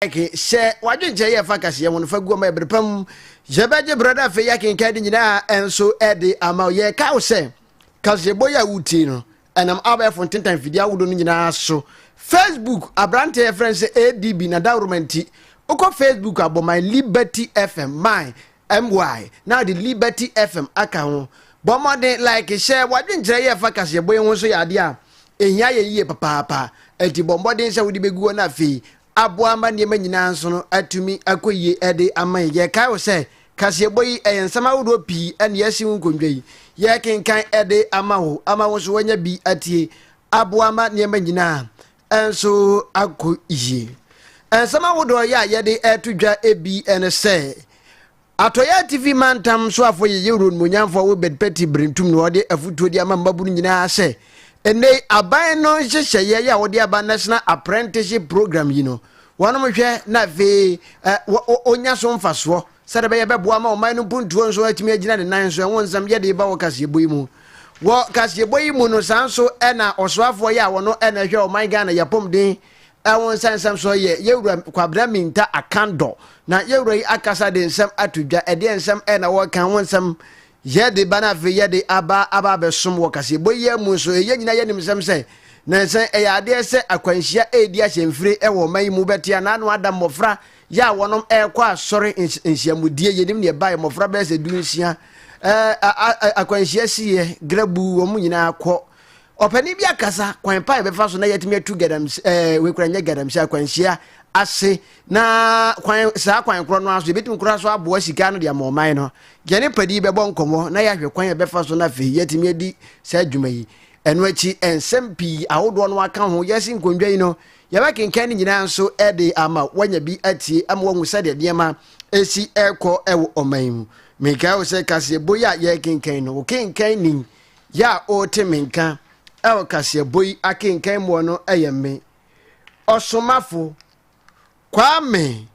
like share wadwen je ye fakase ye won fa guo ma ebrepam je beje brother fe yakin kadi nyina enso ede ama ye ka wo se kase boya wuti no enam aba fontentan fidia wodo no nyina so Facebook abrante friends ADB na dawromenti uko Facebook abo my Liberty FM my MY now the Liberty FM aka ho bomode like share wadwen je ye fakase boye won so ya ade a ehia ye yie papa enti bomode nse wodi beguo na fi aboamba ne manyina nso no atumi akoyie ede ama ye kai wo se kase boyi ensama wodo pi ene yesi nkondwei ye kenkan ede ama wo so wanya bi atie aboamba ne manyina enso akoyie ensama wodo ya yede etudwa ebi ene se atoya TV mantam so afo ye ron monyamfo wo bedpeti brintum no ode afutuo di ama mbabunu nyina se ene aban no hyehyeye ya wode aba national apprenticeship program yi no wonom hwe na ve onya so mfaso sede be beboa ma oman no puntuo nso atimi agina ne nan so won nsam ye de ba wo kasebo yi mu wo kasebo yi mu no sanso ena osoafo ya wono ena hwe oman Ghana yapom den won sansam so ye yewura kwabra minta akando na yewura yi akasa de nsam atudwa ede nsam ena wo kan won nsam yede bana ve yede aba besom wo kasebo yi mu so ye nyina ye nim sam se na sen eyade se akwanhia edi ahemfire ewo man mu betia na no adam mofra ya wonom ekwa asore nhyiamudie yenim ne bae mofra be se dunsia akwanhia siye grabu wo mu nyina akọ opani bia kasa kwan pa be fa so na yetimi atu gadam we kuranya gadam sha akwanhia ase na kwan sa kwan kro no aso betim kro aso abo sika no de amoman no gene padi be bon komo na ya hwe kwan be fa so na fe yetimi adi sa adwuma yi eno achi ensempi awodo no aka ho yesi nkondwa yi no yaba kenkan ni nyina nso ede ama wanya bi atie ama wangu sade de ma esi ekọ ewo oman meka wo se kase boya ye kenkan no kenkan ni ya o te menka ewo kase boyi akenkan mo no eyeme osomafo kwame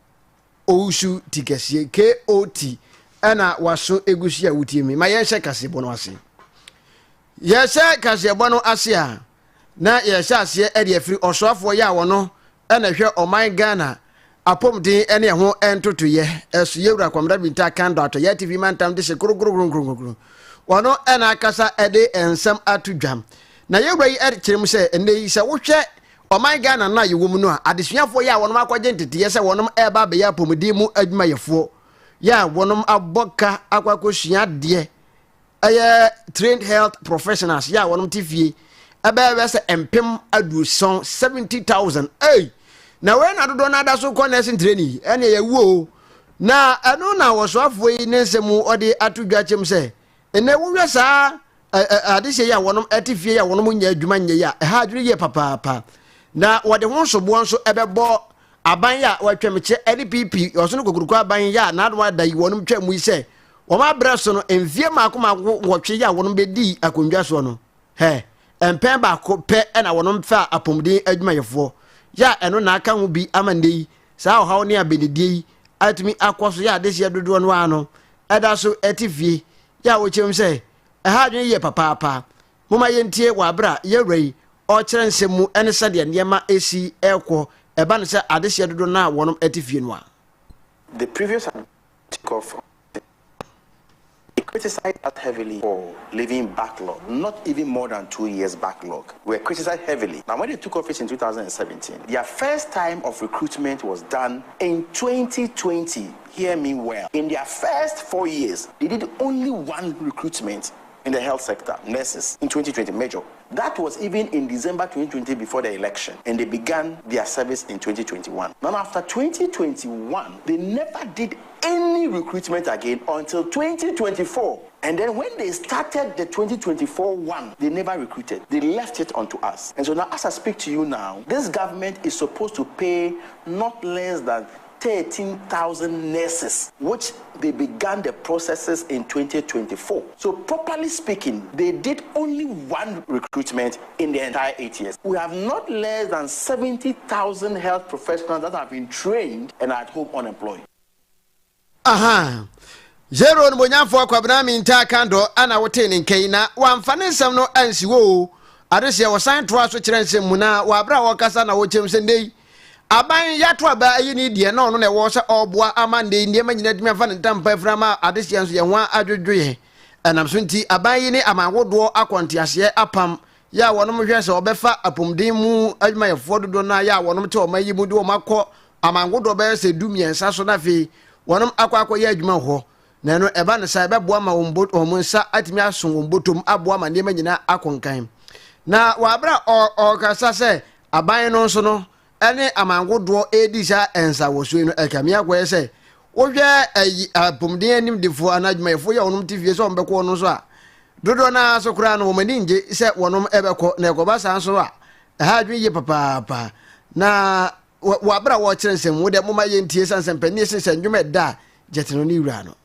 ousu tikesie k.o.t ana waso egusia wutie mi ma ye hye kase bo no ase yese kasebo no ase a na yese ase e de afiri osoafo ya wono na hwe oman Ghana apomden ene ho entotoye esu yewura kwamra binta kando ato ya TV mantam de se kuruguruguruguru wono na akasa ede ensam atudwam na yewura yi erkyerem se ene yi se wohwe oman Ghana na yewom no a adesuafo ya wono akwaje ntete se wono eba be ya apomden mu adwumayefo ya wono aboka akwakosua de trained health professionals ya wonum tifie aba se empem aduson 70,000 na we na dodo na da so ko nursing training ene ye wuo na anu na woso afo yi nensemu ode atudwa chem se ene wuwe sa adise ya wonum atifie ya wonum nya adwuma nya ya ha adwiri ye papa na wode ho sobo nso ebebo aban ya watwemche NPP oso no kokuruko aban ya na adwa da yi wonum twam yi se woma braso no envie makoma wotwe ya wono bedi akondwa so no empen ba ko pe na wono mfa apomden adwumayefo ya eno na aka ho bi amandei saa o hawo ne abededie atumi akoso ya adehia dodo no ano eda so etivie ya wo chem se ha adwen ye papa moma yentie wa bra ye rei o kire nsemu ene sade niema esi ekwo eba no se adehia dodo na wono etivie no a the previous takeoff criticized us heavily for leaving backlog, not even more than 2 years backlog. We were criticized heavily. Now, when they took office in 2017, their first time of recruitment was done in 2020. Hear me well. In their first 4 years, they did only one recruitment in the health sector, nurses, in 2020, major. That was even in December 2020 before the election, and they began their service in 2021. Now, after 2021, they never did any recruitment again until 2024. And then when they started the 2024 one, they never recruited. They left it onto us. And so now, as I speak to you now, this government is supposed to pay not less than 13,000 nurses, which they began the processes in 2024. So properly speaking, they did only one recruitment in the entire 8 years. We have not less than 70,000 health professionals that have been trained and are at home unemployed. Zero mbonyafo kwabna minta kando ana wote nkai na wamfane nsam no ansi wo adese wo san to aso kire nsem mu na wabra wo kasa na wo chem sendei aban yato aba yi ni de na ono na wo se oboa amande ndie manyina dimi afa ne tampa frama adehye nso ye ho adwodwoye enam so nti aban yi ni amanwodo akontease apam ya wonom hwe se obefa apomden mu adwuma yefo dodo na ya wonom te omayi mu de omakọ amanwodo be se dumiensa so na fe wonom akọ ya adwuma ho na no eba ne sa beboa ma omunsa atimi aso wombotom aboa ma ne manyina akonkan na wabra o kasa se aban no so no ene amangodo edisa ensa wosuo no ekamia kwa se wohwe apomden anim defo anadwumayefo ya wonom tivie so mbekọ no so a dodo na so kura no womani nje se wonom ebekọ na ekoba san so a ha adwuye papa na wabra wo kyerensem wo de moma yentie sansem pani sensen dwuma da jetino ni wura no.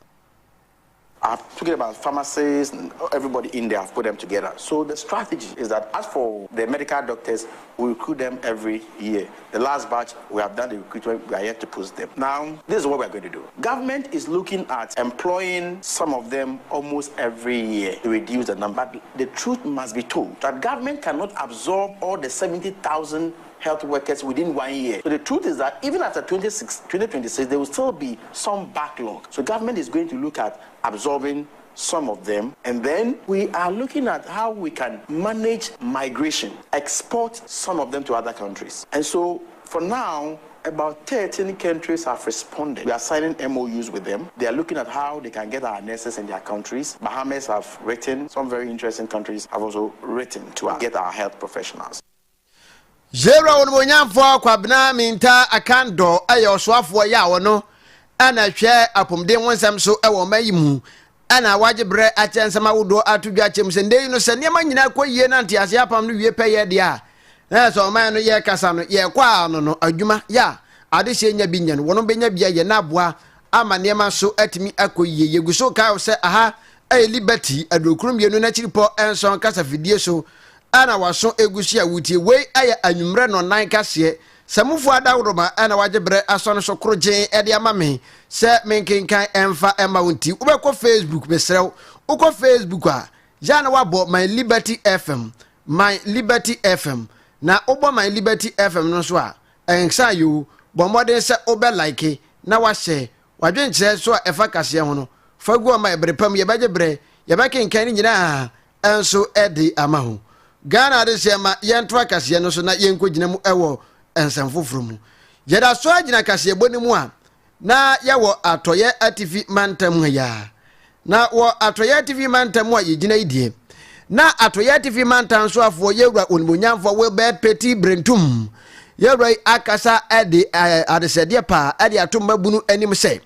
I'm talking about pharmacists and everybody in there. I've put them together. So the strategy is that as for the medical doctors, we recruit them every year. The last batch, we have done the recruitment. We are yet to post them. Now, this is what we're going to do. Government is looking at employing some of them almost every year to reduce the number. The truth must be told that government cannot absorb all the 70,000 health workers within 1 year. So the truth is that even after 2026, there will still be some backlog. So government is going to look at absorbing some of them, and then we are looking at how we can manage migration, export some of them to other countries. And so for now, about 13 countries have responded. We are signing MOUs with them. They are looking at how they can get our nurses in their countries. Bahamas have written, some very interesting countries have also written to get our health professionals. Zero on Wonyamfo kwabna minta akando ayo soafo ya wono ana hwe apomden wonsam so ewo mayimu ana wajebre achensama wodo atudwa chemsende no se niam nyina koyie na ntiase apam no wie peye de a na so man no ye kasa no ye kwa no adwuma ya ade hye nya binya no wono benya bia ye na aboa ama niam so atimi akoyie yeguso ka se aha liberty adokrum bienu na chiripo enson kasa fidie so ana waso egusi awutie we aya anwumre no nan kase samufu adawroma ana wajebre aso so kroje ede amame se menkenkan emfa ema wonti ubekọ Facebook besrew ukọ Facebook a jana wabo my liberty fm na ubo my liberty fm no so a ensa yo bomode se obe like na wa share wadwenche so efa kase ho no fagu ma ebrepam ye bajebre ye bakenkan ni nyina enso ede amaho Ghana de sema yentwa kase no so na yenkogina mu ewo ensamfoforo mu yeda so agina kase boni mu a na yawo atoye atifi mantam ya na wo atoye atifi mantam a yegina idie na atoye atifi mantam so afo yewura onimonyamfo we bed peti brentum yewura akasa ade adesede pa ade atomba bunu anim se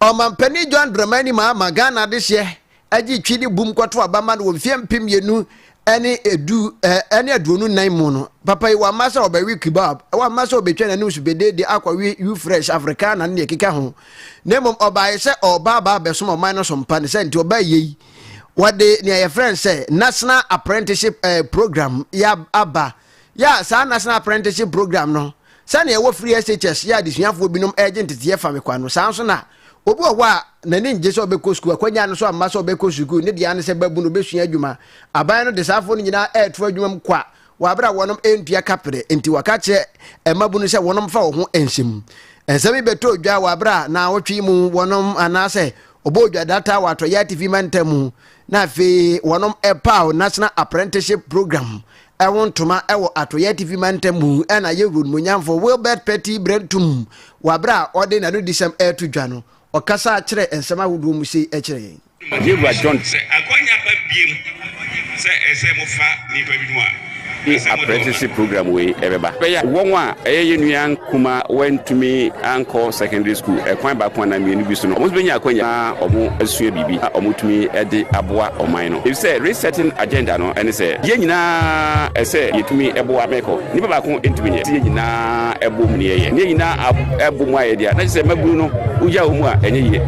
omampani John Dramani ma Ghana de hye agi twidi bum kwato abama no mfiem pemienu ene aduonu nan mu no papa wa masa obawi kebab wa masa obetwa na news bedede akwawi you fresh africana na keka ho nemom obaye se obaba besom oman no sompa ne se nti obaye wade ne ya friend say national apprenticeship program ya aba ya sa national apprenticeship program no sa ne wo free SHS ya disuafo binom agent tie fa me kwano sa so na obi owo a na ne nje so obekọ school akwanya no so amma so obekọ school ne dia ne se babu no besua adwuma aban no de safo no nyina eto adwuma mkwa wabra wonom entua kapre enti wakache emabu no se wonom fa wo ho enhyem ensemi beto dwa wabra na wotwi mu wonom anase obodwa data wato ya TV mantamu na fe wonom epaw national apprenticeship program ewontoma ewo atoya TV mantamu ena yewru munyamfo Wilbert Petty Brentum wabra ode na no disem eto dwa no okasa kire ensema wudu mu sei ekire Yewra John akonya ba biem se ese mo fa ni pa biduma apprenticeship program we ebeba beya wonwa eye nuan kuma went to me anko secondary school ekwan ba kwa na mienu bi so no omo benya akonya omo asua bibi omo tumi ede aboa oman no if say resetting agenda no ene say ye nyina ese yetumi eboa meko ni baba ko entumi ye nyina ebo mu ne ye ni nyina ebo mu aye dia na say maguru no uja omu a enye ye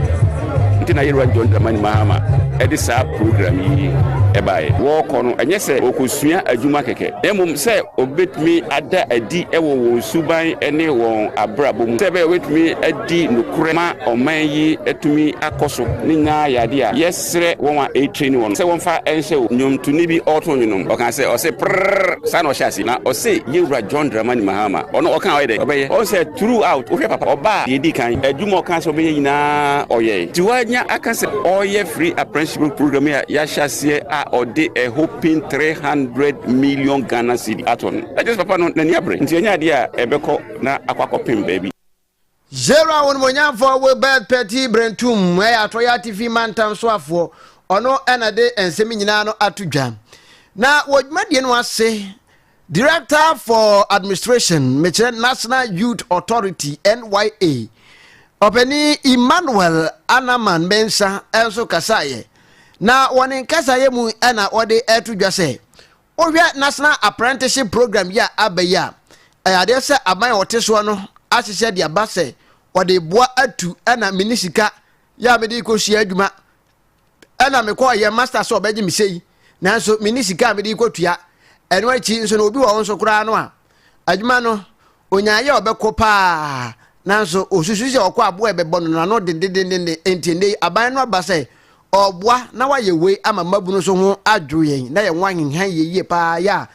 ntina Yewra John Dramani Mahama ede sa program yi ebae wo ko no enye se okosua adwuma keke emum se obetmi ada adi ewo wo suban ene won abrabom se be wetmi adi nokure ma oman yi etumi akoso ni nya yade a yesre won wa training won se won fa ense nyom tuni bi auto nyum o kan se o se prr sa no shasi na o se yewura John Dramani Mahama ono o kan o de obeye o se throughout o fe papa oba ye di kan adwuma o kan se obeye nyina oye ti wanya aka se oye free apprenticeship program ya shase a ode a hoping 300 million Ghana cedi aton that is papa no na ni abre nti enya de a ebeko na akwakopim baby zero won monyamfo we bad petty brentum e atoya TV mantam so afo ono enade ensemi nyina no atodwa na wodwumadie no ase Director for Administration Mechem National Youth Authority NYA Openi Emmanuel Anaman Mensa enso kasaye na wonin kasaye mu ena ode atodwa se ohwe National Apprenticeship Program ya abeya ayade se aban woteso no asese dia base ode boa atu ena minisika ya mede kosia adwuma ena me ko ye master so obeje misei nanso minisika mede kotua enwa chi nso na obi wo nso kura no a adwuma no onyaye obekopa nanso osusu se okọ abo ebebo no no de entende aban no abase obwa na waye we ama mabunu so ho adwoyen na ye nwan han ye pa ya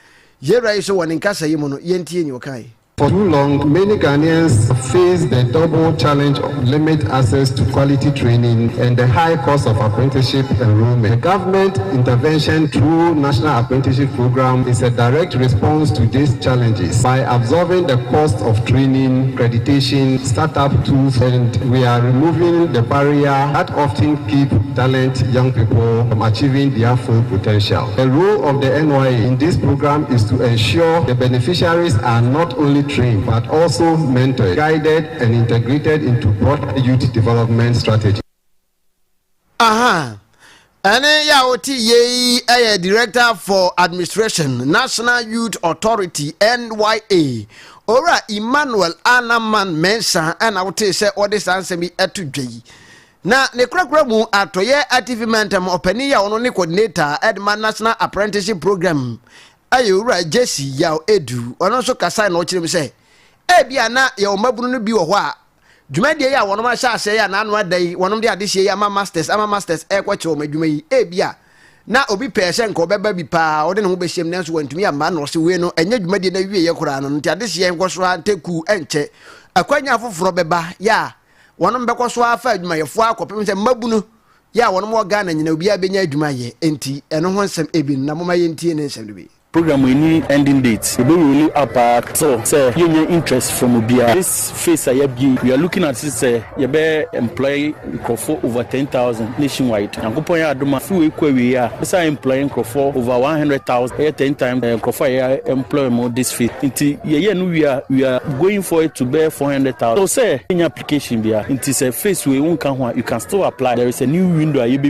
yera iso wonin kasa yimo no yentie ni okai. For too long, many Ghanaians face the double challenge of limited access to quality training and the high cost of apprenticeship enrollment. The government intervention through National Apprenticeship Program is a direct response to these challenges by absorbing the cost of training, accreditation, startup tools, and we are removing the barrier that often keep young people from achieving their full potential. The role of the NYA in this program is to ensure the beneficiaries are not only trained but also mentored, guided and integrated into broad youth development strategy. Ane ya oti ye Director for Administration National Youth Authority NYA ora Emmanuel Anaman Mensa ana wote se ode sansemi atudwei na ne krakra mu atoye achievement openi ya ono ne coordinator Edman National Apprenticeship Program ayura Jesse ya edu ono so kasa na okirem se bia na ya omabunu no bi wo ho a dwumadie ya wono ma sha ase ya na anu adai wono de adehie ya ama masters kwache omadwuma yi bia na obi pese nko beba bi pa ode ne ho behiem nanso wantumi ya ma no se we no enye dwumadie na wie ye kora no nti adehie nko so anteku enche akwanya afoforo beba ya wono mbekọ so afa adwuma yefo akopem se mabunu ya wono mo Ghana nyina obi abenya adwuma ye enti eno ho nsem ebi na moma ye ntie ne nsem bi program we need ending dates. We will really up so say you interest from Ubia. This phase we are looking at this you be employ for over 10,000 nationwide. And go ya aduma few we are this are employing for over 100,000 10 times employ more this phase. Until we are going for it to bear 400,000. So say in your application be it is a phase we won't can you can still apply. There is a new window you be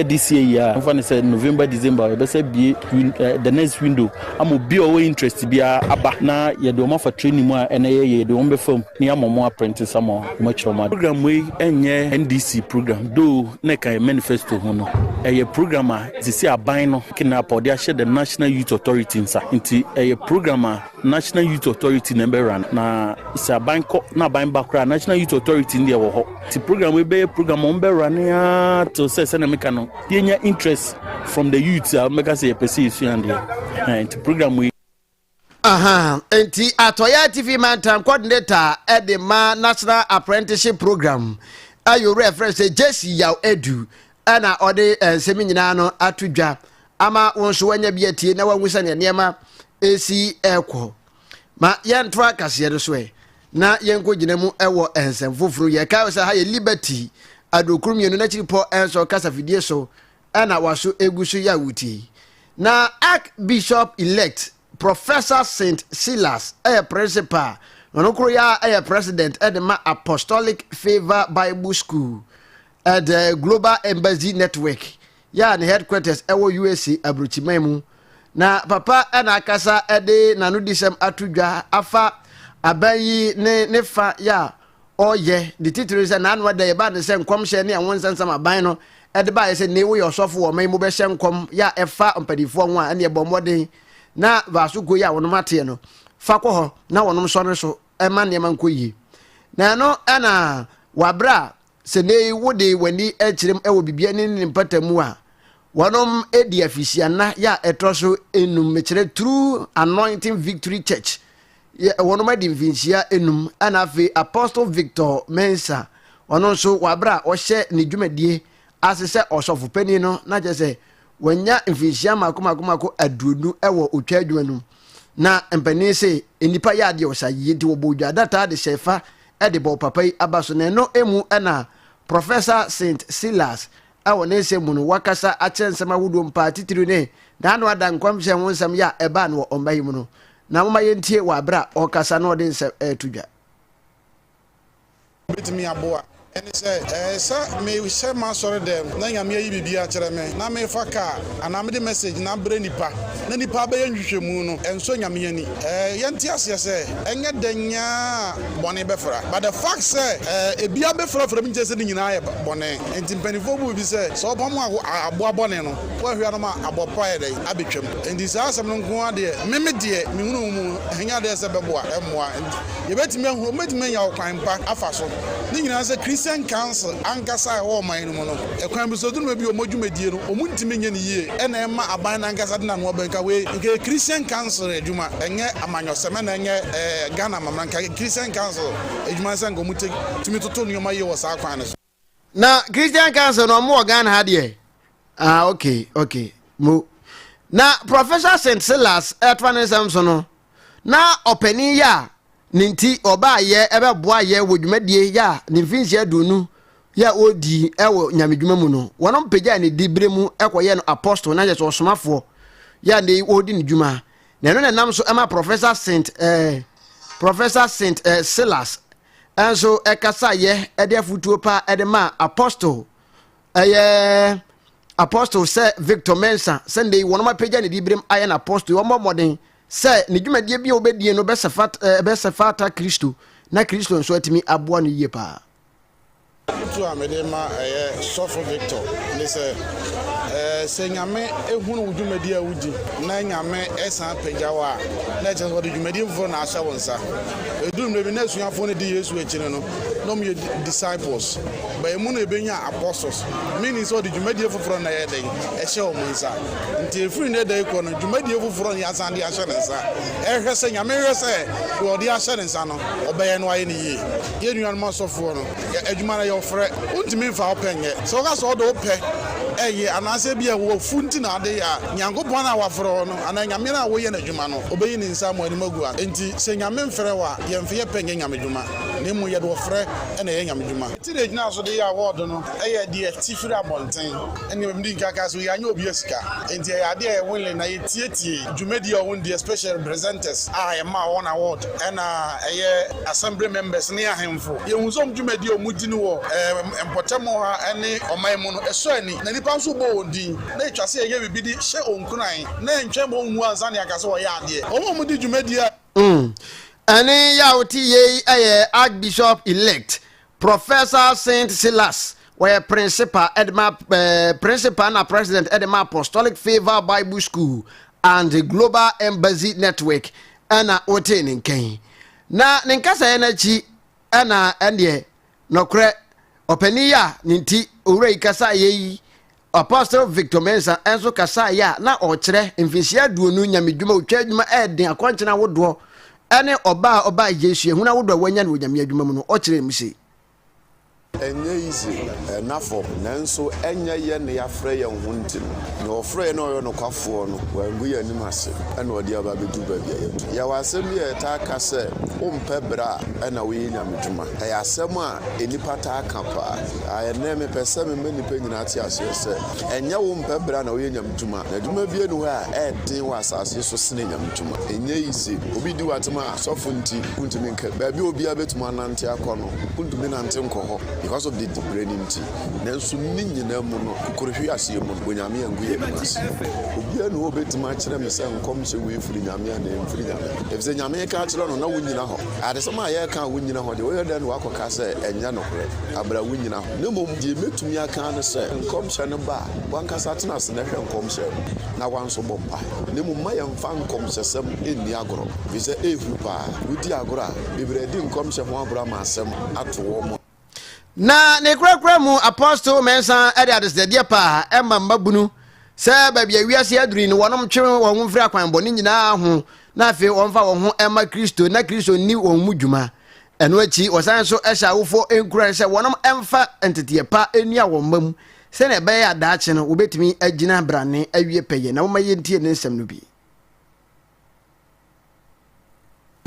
this year. Say November, December, the next window. I'm be away interest be aba na ye do ma for training mu a na ye do on be form ni amomo apprentice samo much more program we enye NDC program do na kan manifesto ho no e program a sisi aban no kina podi a share the National Youth Authority nsa nti e program a National Youth Authority na be run na isa aban ko na aban bakra National Youth Authority ndi e wo ho ti program we be program on be run ya to say na make no ye interest from the youth make say person isu and the program we enti atoya TV mantam coordinator Edema National Apprenticeship Program ayo reference Jesse ya edu ana ode nsemi nyina no atudwa ama wonso wanya biatie na wanwusa ne niema esi ekwo ma yentwa kase do so na yenko ginemu ewo ensem foforo ye kai say ha ye liberty adokurum yenu na chiripo enso kasa fidie so ana waso egusu ya wuti na Archbishop elect Professor St. Silas principal onokro ya president Edema Apostolic Favor Bible School at the Global Embassy Network ya ne headquarters ewo USA abrochimemu na papa ana akasa ede nanu disem atudwa afa abayi ne fa ya oye the title is na anwa da ba ne se nkomhye ne awonsansam aban no ba say ne wo yosofo wo man mo be hye nkom ya efa mpadifo ho a ne bomoden na vaso go ya wono mate no fa kɔ hɔ na wonom so ne so ma ne man koyi na no ana wabra se ne wode wani akirem ewo bibia ne mpatamu a wonom edi afisia na ya etroso enum mekire True Anointing Victory Church wonom edi mfinsia enum ana afi Apostle Victor Mensa ono so wabra ohye ne dwumadie asese osofo pani no na je se wanya mfinsia makomako aduonu ewo otwa adwanu na mpani se enipa ya de osaye di obodwa data de shefa e de bo papa abaso na no emu na Professor St. Silas awone se munu wakasa achensema wudo mpa titiri ne na no ada nkwamhye wonsam ya eba no ombayi mu no na mama yentie wabra okasa no de nse tudwa bitimi aboa ene se me se ma sore dem na nyame yi bibia kire me na me fa ka ana me de message na bre nipa na nipa be yenhwehwemu no enso nyame yani yenti ase se enye danya bone befra but the fact say ebia befra from nje se nyina ya bone enti mpanifo bu bi se so bomo aboa bone no wa hwia no ma abopa ya dai abetwam enti sa asem no nko ade me de me hunu mu henya de se beboa emoa ye betime hu metime nya okwan pa afa so ni nyina se Christian Council ankasa wo man no no ekwan bi so dunu bi omodwumadie no omuntime nya ne yie ena ema aban na ankasa de na no banka we nke Christian Council edwuma enye amanyoseme na enye Ghana mamranka Christian Council edwuma sango muti tumi toto nyoma ye wo sa kwan no na Christian Council no mo Ghana ha de okay mo na Professor St. Silas etwane samso no na openi ya ninti oba ye ebe boa ye wodwumadie ya ni mfinsi adunu ya odi ewo nyamedwuma mu no wono pagya ne dibremu ekoye no apostle na je so somafo ya ne odi ne dwuma na no nam so ema Professor St. Silas enso ekasa ye ede afutuo pa ede ma apostle apostle se Victor Mensa sende wono ma pagya ne dibrem aye na apostle wo moden se ne dwumadie bi obedie no besefata Kristo na Kristo nso atimi aboa no yie pa tu amede ma sofo Victor ne se nyame ehunu dwumadie awudi na nyame esan pagyawa na je so dwumadie fo na asha wonsa edum ne bi na suafo ne di Yesu ekire no no me disciples ba emu no ebenya apostles meaning so dwumadie foforo na ye den ehye o munsa nti efiri ne dai ko no dwumadie foforo ne asande ahye ne nsa ehwe se nyame hwe se do de ahye ne nsa no obaye no aye ne yie ye nuan mo sofo no adwuma na ye ofre untimi fa openye so ga so do pe eye anase bia wo funti na ade ya nyankopon na wafro no ana nyame na wo ye na dwuma no obeyi ne nsa mo ani magua enti se nyame mfre wa ye mfe ye penye nyame dwuma ne mu ye do frɛ na ye nyame dwuma ti de gyina so de ya award no eye de tifiri abonten ene mdi nkaka so ya nya obi asika enti ya ade e wele na ye tietie dwumadi o won de special representatives ye ma won award na eye assembly members ne ahemfo ye hunzom dwumadi o mudi no wo empotemo ha ene oman mu no eso ani na nipa so bo odin na etwase ye bibidi hye onkunan na ntwe mo hu ansa ne akase wo ya ade o mo di dwumadi ani ya oti ye Archbishop elect Professor St. Silas where principal na president Edema Apostolic Favor Bible School and the Global Embassy Network ana otenin kan na nenkasa enachi ana ende nokre opani ya ninti owrei kasa yeyi Apostle Victor Mensa enso kasa ya na okire mfisia duonu nyamedwuma otwa adwuma eden akonchena wodo ene oba Yesu ehuna wodo wanya ne onyame adwuma mu no okire msi enye easy enafo nanso enye ye ne yafre ye hunti no ofre no yo no kwafo no wangu ye animase ena odi aba bedu ba bia ya wasem ye ta ka se umpe bra ena we nyamedwuma ya asem a enipa ta aka pa ayene me pese me nipa nyina ati ase se enye wo umpe bra na we nyamedwuma na dwuma bia no ha edin wa asase so sene nyamedwuma enye easy obi di watema asofo nti untimi nka ba bia obi abetuma nante akono untimi nante nkoho because of the draining tea. Nanso ninyina mu no kokorhwe ase mu no nyame angu ye mas. Obia no obetima kire me se nkom hye we firi nyame ana mfiri nyame. If say nyame ka kire no na wunyina ho. Ade so ma ye ka wunyina ho de we da no akoka se enya no hore. Abra wunyina ho. Ne mom de metumi aka no se nkom hye no ba. Wankasa tena se na hwe nkom hye. Na wanso bompa. Ne mom ma ye mfa nkom hye sem enni agoro. Bi se ehu pa. Wudi agoro a bebre di nkom hye ho abra ma asem ato wo mo. Na ne kura mu apostle mensa ade adesede pa emma mabunu se ba bia wiase aduri ni wonom twe won mfiri akwan boni nyina ho na afi wonfa won ho emma Kristo na Kristo ni won mudwuma eno achi wosan so ehya wofo enkura se wonom emfa entete pa enua won mam se na be ya daache no wobetimi agina brane awie peye na womaye ntie ne nsem no bi.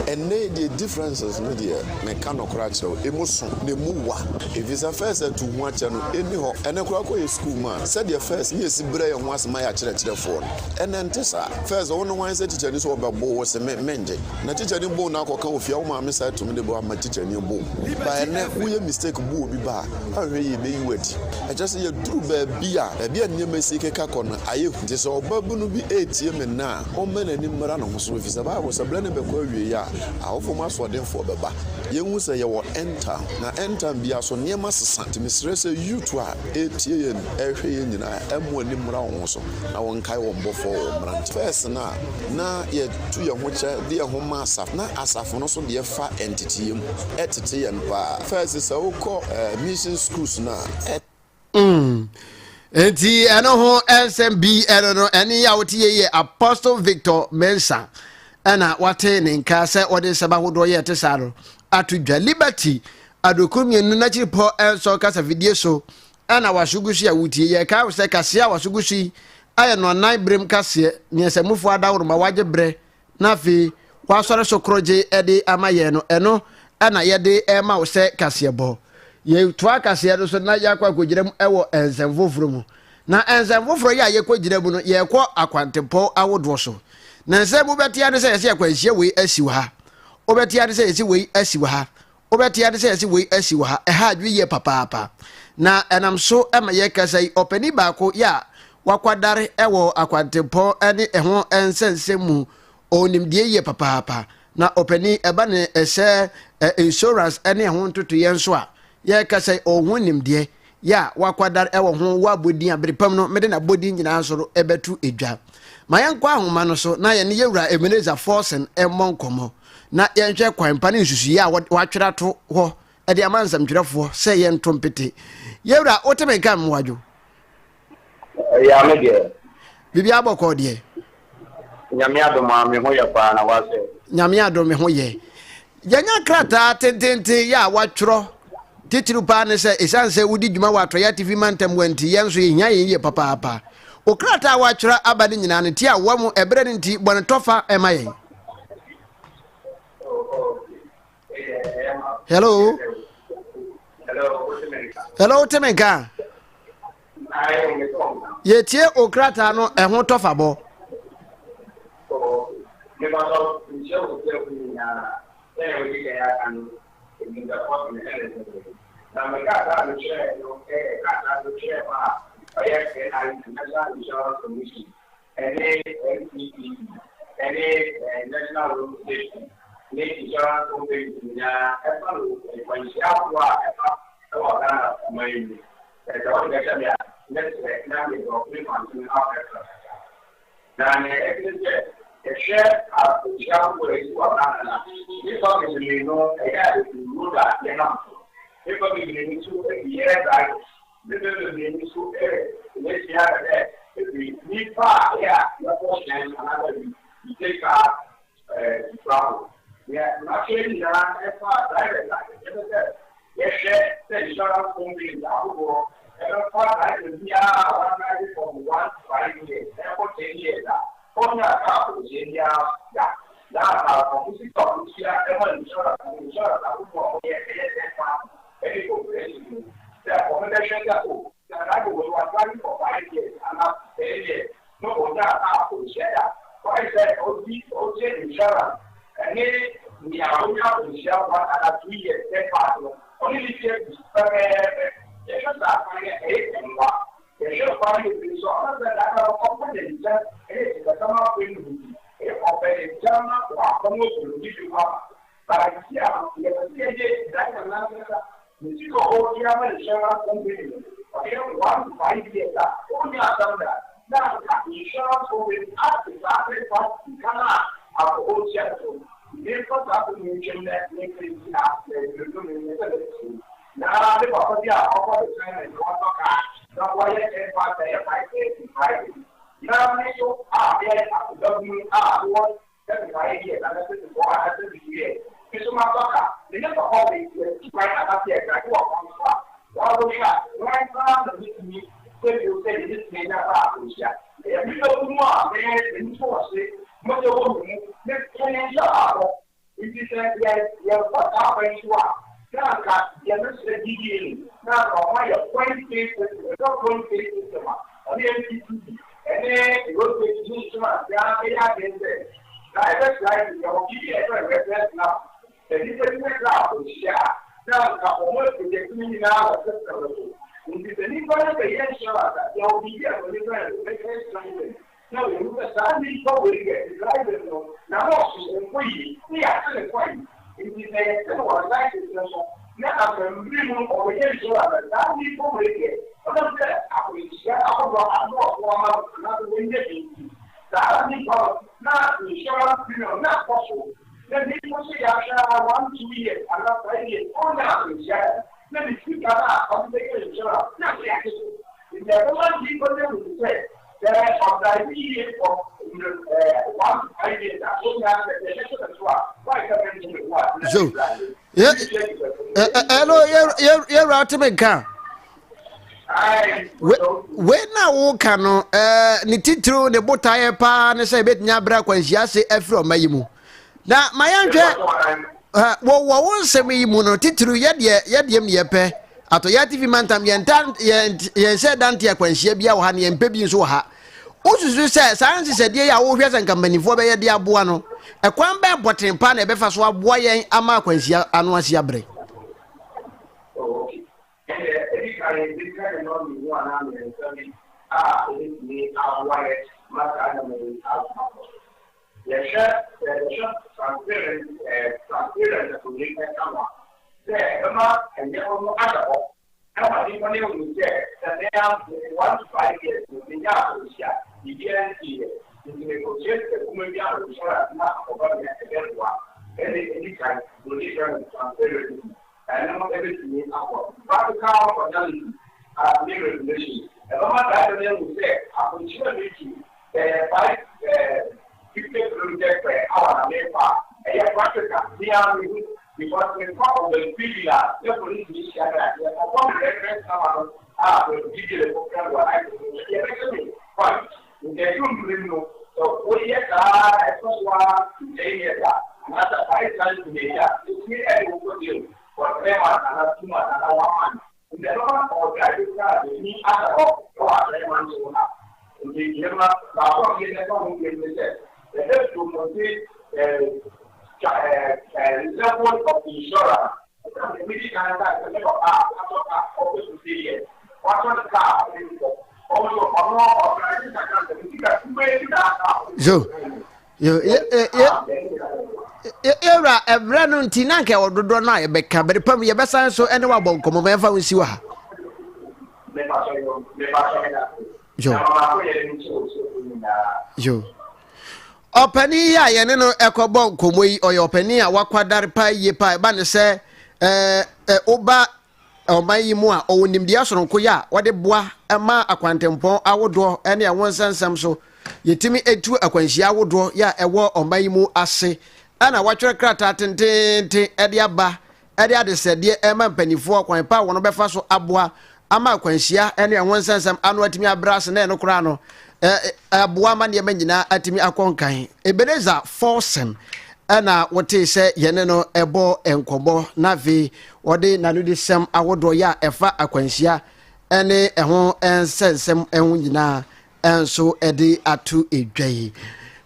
And the differences no there mechanical cracks emotion ne muwa if it's a first to one channel anyhow and a school man said the first yes bray and once my church phone and then tessa first one one said teacher is over bow was a menje na teacher ni bow na ko of your mama said to me the boy my teacher ni bow by na we mistake bow bi ba ahwe ye be wadi I just say true baby a bia nyema sike ka kona aye hu so obabu no bi ATM na o mena ni mra na ho so fi sa ba was a blane be ko awie ya awofo masode for beba yenwu se ye wo enter na enter bia so niema sesa timisre se youth a etie ye ehwe ye nyina emu ani mra wo so na won kai wo mbofo wo mra first na ye tu ye ho che de ye ho ma asaf na asafo no so de fa entity yem etete ye npa first se wo ko mission schools na enti eno ho SMB eno no eni ya wotie ye Apostle Victor Mensa ana wate ne nka se ode seba hodo ye te saro atudwa liberty adokumienu na chipo enso kasa video so ana wasugushi ya wutie ye ka se kase ya wasugushi aye no nan brem kase ne se mufu adawro ma waje bre na fi wasore sokroje ede amaye no eno ana ye de ema wo se kase bo ye twa kase do so na yakwa kogirem ewo enzemfoforo mu na enzemfoforo ya ye kogirem no ye kɔ akwantempo awodo so na se bu betia de se yesi akwanhie we asiwa ha obetia de se yesi we asiwa ha obetia de se yesi we asiwa ha ha adwi ye papa na enam so ema ye kasai opani baako ya wakwadare ewo akwantempo ene eho ensensemu onimdie ye papa na opani eba ne ese insurance ene eho ntoto ye nso a ye kasai ohun nimdie ya wakwadare ewo ho wabodi abrepam no mede na bodi nyina so ebetu edwa mayankwa ahoma no so na ye ne yewura Ebenezer Forsen emonkomo na ye nhwe kwanpa ne nsusu ya watwera to ho e de amansam twerefo se ye ntompete yewura otemenka mwadwo ya me de bibi aboko de nyame adoma me ho ye pa na wase nyame adoma me ho ye yanya krata tentente ya watwero titiru pa ne se esanse wudi djuma watro ya TV mantem wanti yenso ye nya ye papa okrata wachura abade nyina ne tia wamu ebre ne nti bone tofa emaye hello temenka ye tie okrata no ehun tofa bo national road station, insurance company, So, hello, you're right to make car. When I walk, ni titru ne botaye pa ne say bet nyabra kwansia se afro mayimu. Na mayanhwe wo won se mayimu no titru yediem ne yepe. Ato ya TV mantam yen se dante akwansia bia wo ha ne yempe bi nso ha. Osusu se science se de ya wo hwe se nkambanifo be ye de aboa no. Ekwan be boten pa na be fa so aboa yen ama akwansia anu ase abre. Era ebrano ntina nke ododo na ye beka berepam ye besan so ene wa bonko mo mefa wonsi wa ha yo opani ya ye ne no ekobo nkomo yi oyo opani a wakwadare pa ye pa ba ne se oba omayi mu a owonimdi asoronko ya wode boa ma akwantempon awodo ene ya wonsansam so yetimi etu akwanhia awodo ya ewo omayi mu ase ana watwere krata tentente ede aba ede adesede ema mpanifo akwan pa wono befa so aboa ama akwanhia ene ya wonsansam anu atimi abrase na eno kra no aboa ma ne manyina atimi akonkan Ebeneza Forsen ana wote se yene no ebo enkobo na vi wode nanudi sem awodo ya efa akwanhia ene eho ensensem eho nyina enso ede atu edwai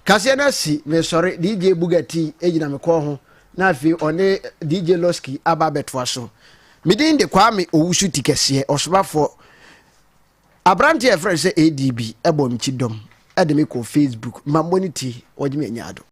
kase na si me sori DJ Bugatti ejina me ko ho na vi one DJ Loski aba betwa so midin de kwame owusu tikese osobafo abrante e friend say ADB ebo mchidom ede me ko Facebook mammonity wajime nyado